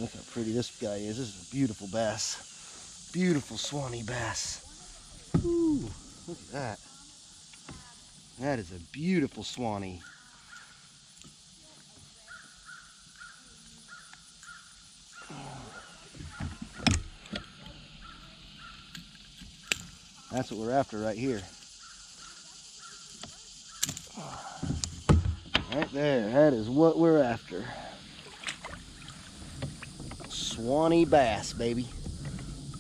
Look how pretty this guy is. This is a beautiful bass. Beautiful Suwannee Bass. Ooh, look at that. That is a beautiful Suwannee. That's what we're after right here. Right there, that is what we're after. Suwannee Bass, baby.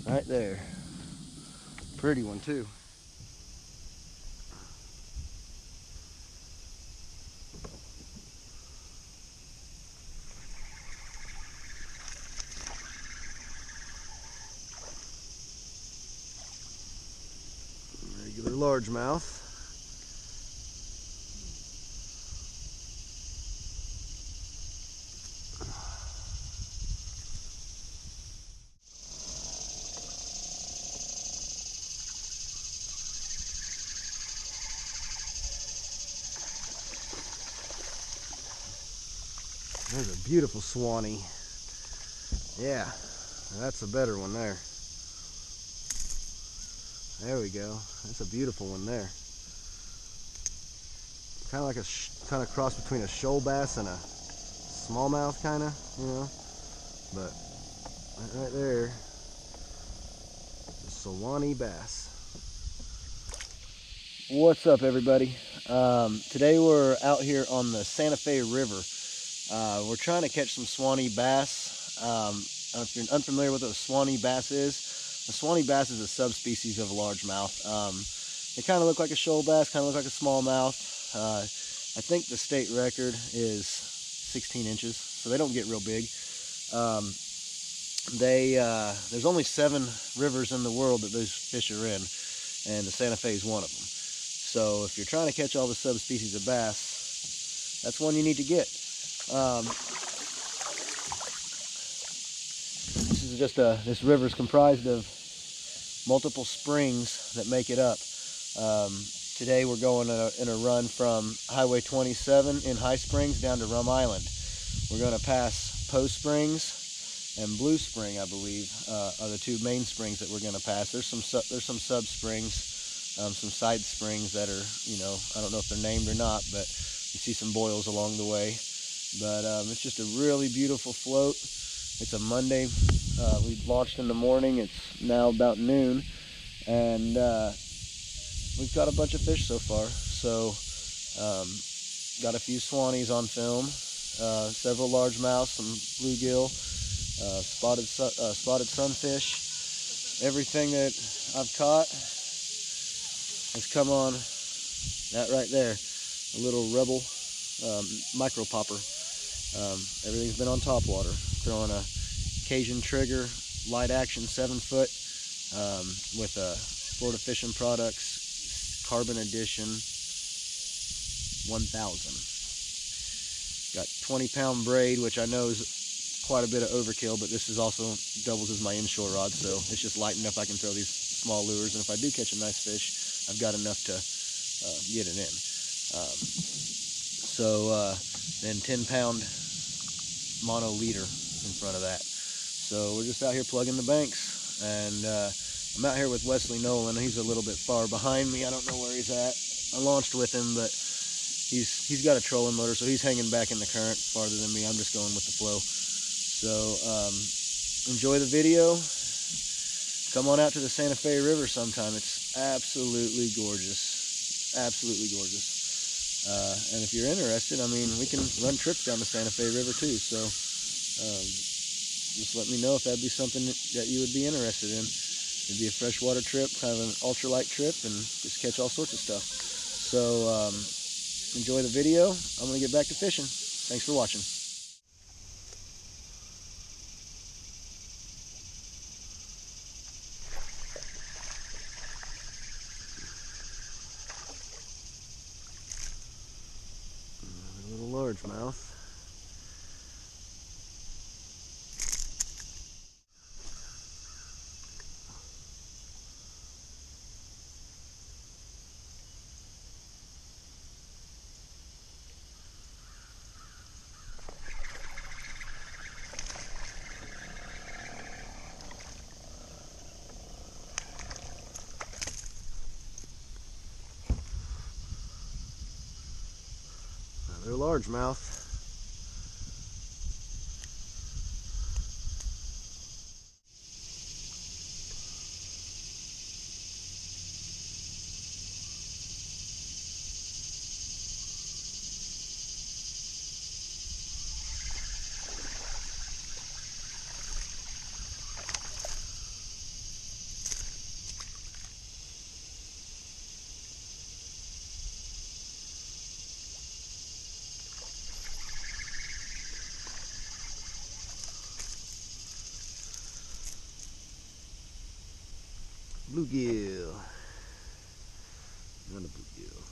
Right there. Pretty one too. Regular largemouth. There's a beautiful Suwannee. Yeah, that's a better one there. There we go. That's a beautiful one there. Kind of like a kind of cross between a shoal bass and a smallmouth, kind of, you know. But right there, the Suwannee Bass. What's up, everybody? Today we're out here on the Santa Fe River. We're trying to catch some Suwannee bass. If you're unfamiliar with what a Suwannee bass is, a Suwannee bass is a subspecies of largemouth. They kind of look like a shoal bass, kind of look like a smallmouth. I think the state record is 16 inches, so they don't get real big. There's only 7 rivers in the world that those fish are in, and the Santa Fe is one of them. So if you're trying to catch all the subspecies of bass, that's one you need to get. This river is comprised of multiple springs that make it up. Today we're going in a run from Highway 27 in High Springs down to Rum Island. We're going to pass Post Springs and Blue Spring, I believe, are the 2 main springs that we're going to pass. There's some sub springs, some side springs that are, you know, I don't know if they're named or not, but you see some boils along the way. But it's just a really beautiful float. It's a Monday. We launched in the morning. It's now about noon, and we've got a bunch of fish so far. So got a few Suwannees on film, several largemouth, some bluegill, spotted sunfish. Everything that I've caught has come on that right there, a little rebel micro popper. Everything's been on top water. Throwing a Cajun trigger light action 7-foot with a Florida Fishing Products Carbon Edition 1000. Got 20-pound braid, which I know is quite a bit of overkill, but this is also doubles as my inshore rod, so it's just light enough I can throw these small lures, and if I do catch a nice fish, I've got enough to get it in. Then 10-pound mono leader in front of that. So we're just out here plugging the banks, and I'm out here with Wesley Nolan. He's a little bit far behind me. I don't know where he's at. I launched with him, but he's got a trolling motor, so he's hanging back in the current farther than me. I'm just going with the flow. So enjoy the video. Come on out to the Santa Fe River sometime. It's absolutely gorgeous. Absolutely gorgeous. And if you're interested, I mean, we can run trips down the Santa Fe River too. So just let me know if that'd be something that you would be interested in. It'd be a freshwater trip, kind of an ultralight trip, and just catch all sorts of stuff. So enjoy the video. I'm going to get back to fishing. Thanks for watching. A little largemouth. Another largemouth. Bluegill. Not a bluegill.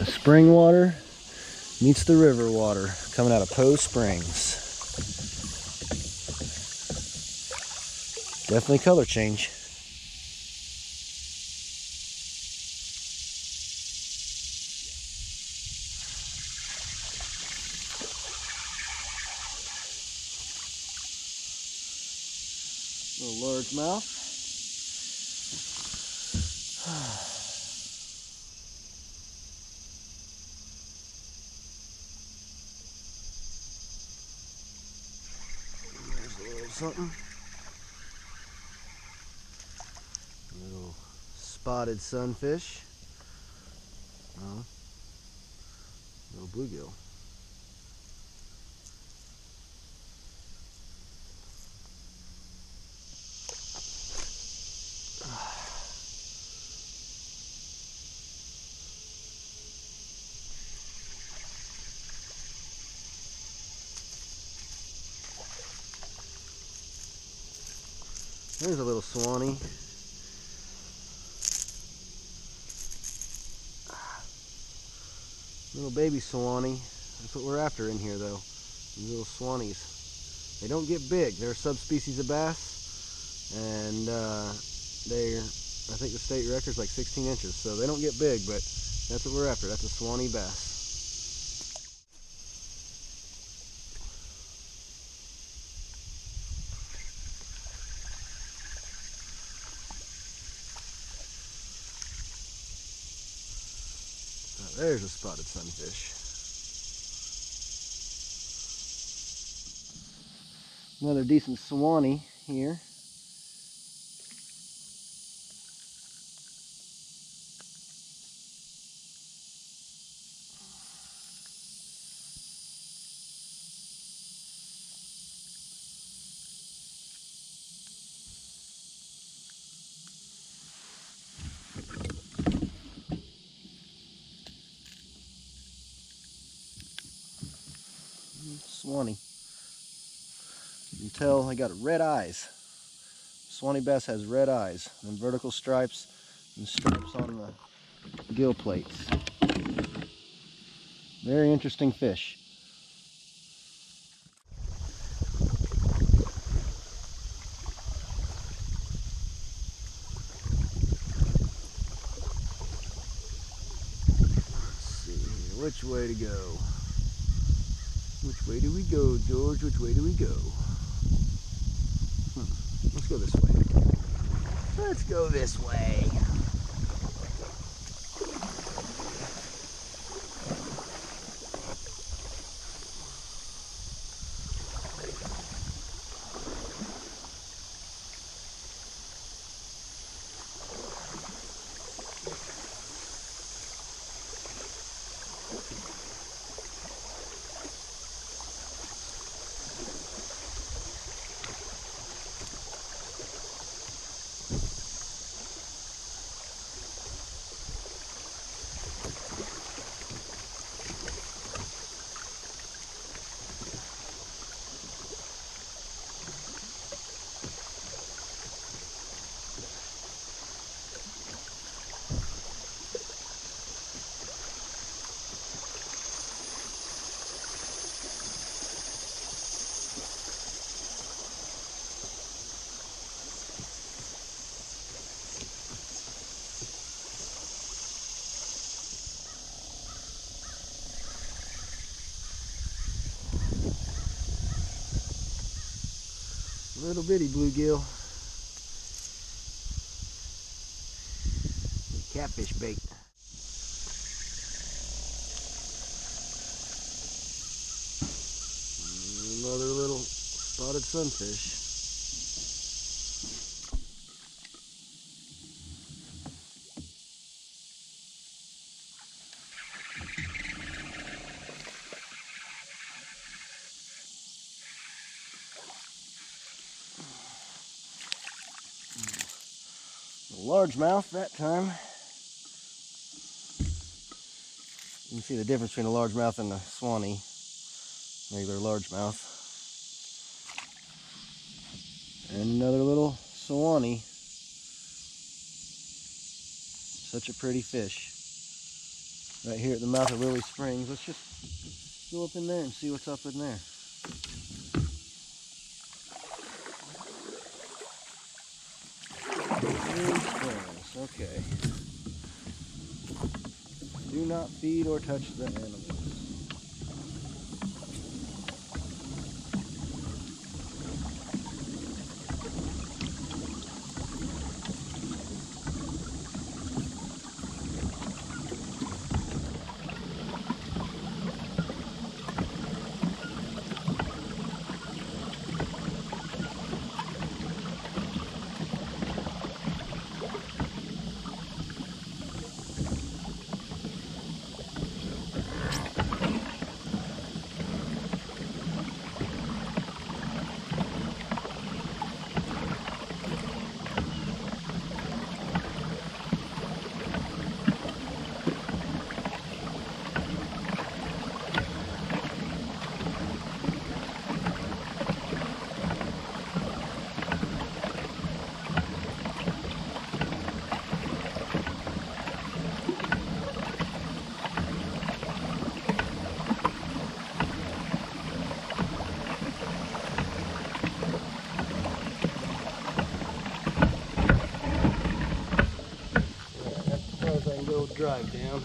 Spring water meets the river water coming out of Poe Springs. Definitely color change. Little largemouth. There's a little something. Little spotted sunfish. Little bluegill. There's a little Suwannee. Little baby Suwannee. That's what we're after in here, though. These little Suwannees. They don't get big. They're a subspecies of bass, and I think the state record's like 16 inches, so they don't get big, but that's what we're after. That's a Suwannee bass. There's a spotted sunfish. Another decent Suwannee here. Suwannee. You can tell they got red eyes. Suwannee bass has red eyes and vertical stripes and stripes on the gill plates. Very interesting fish. Let's see here, which way to go? Which way do we go, George? Which way do we go? Let's go this way. Let's go this way. Little bitty bluegill. Catfish bait. Another little spotted sunfish. Largemouth that time. You can see the difference between a largemouth and a Suwannee, regular largemouth. And another little Suwannee. Such a pretty fish. Right here at the mouth of Lily Springs. Let's just go up in there and see what's up in there. Lily Springs, okay. Do not feed or touch the animals. Drive down.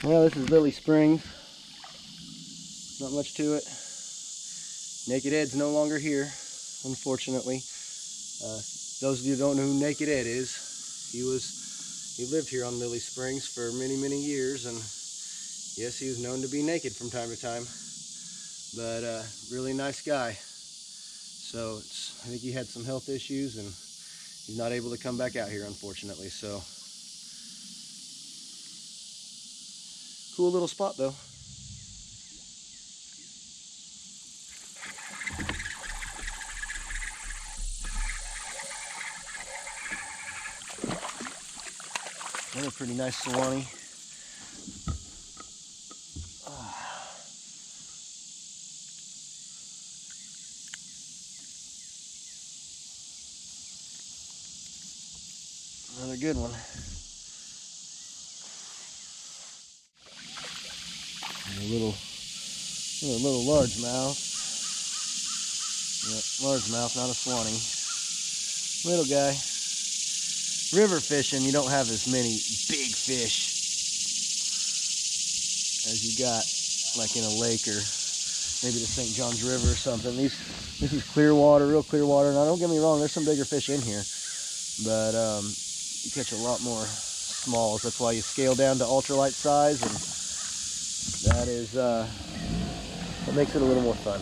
Well, this is Lily Springs. Not much to it. Naked Ed's no longer here, unfortunately. Those of you who don't know who Naked Ed is, he lived here on Lily Springs for many, many years, and yes, he was known to be naked from time to time, but really nice guy. So I think he had some health issues, and he's not able to come back out here, unfortunately. So cool little spot, though. Another pretty nice Suwannee. Another good one. And a little largemouth. Yep, largemouth, not a Suwannee. Little guy. River fishing, you don't have as many big fish as you got like in a lake or maybe the St. Johns River or something. This is clear water, real clear water. Now don't get me wrong, there's some bigger fish in here, but you catch a lot more smalls. That's why you scale down to ultralight size, and that is what makes it a little more fun.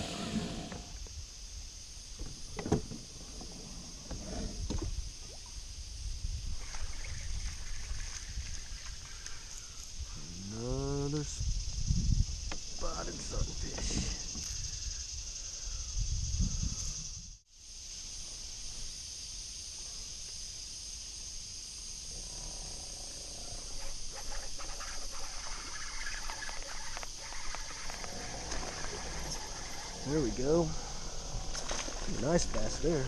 Another spotted sunfish. There we go. Nice bass there.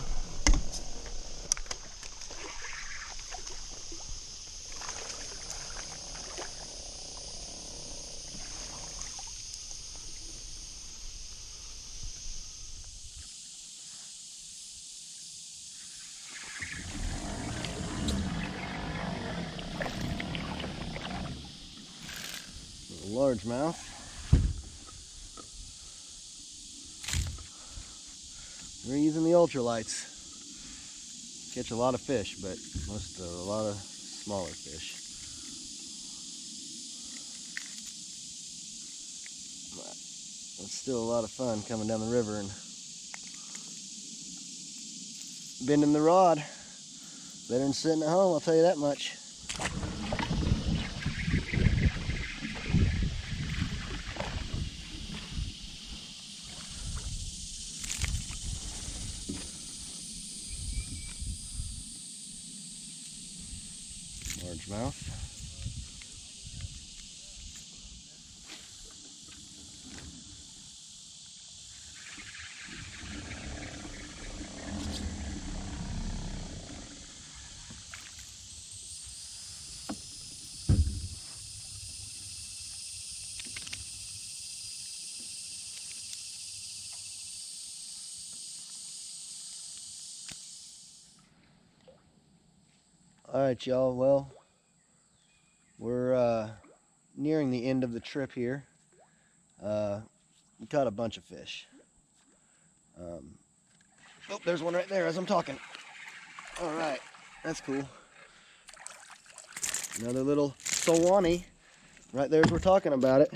Largemouth. We're using the ultralights. Catch a lot of fish, but a lot of smaller fish. But it's still a lot of fun coming down the river and bending the rod. Better than sitting at home, I'll tell you that much. Largemouth. All right, y'all. Well, we're nearing the end of the trip here. We caught a bunch of fish. Oh, there's one right there as I'm talking. All right, that's cool. Another little Suwannee right there as we're talking about it.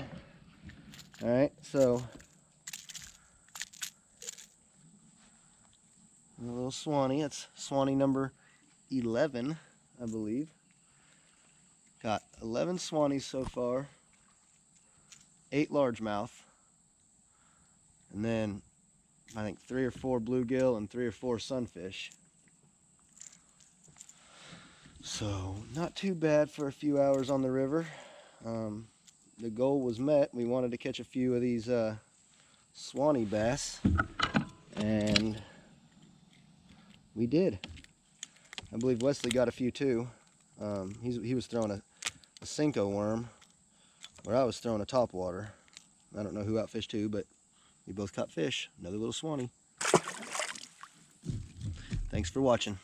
All right, so a little Suwannee. That's Suwannee number 11, I believe. Got 11 Suwannees so far, 8 largemouth, and then I think 3 or 4 bluegill and 3 or 4 sunfish. So not too bad for a few hours on the river. The goal was met. We wanted to catch a few of these Suwannee bass, and we did. I believe Wesley got a few too. He was throwing a Cinco worm, where I was throwing a topwater. I don't know who outfished who, but we both caught fish. Another little Suwannee. Thanks for watching.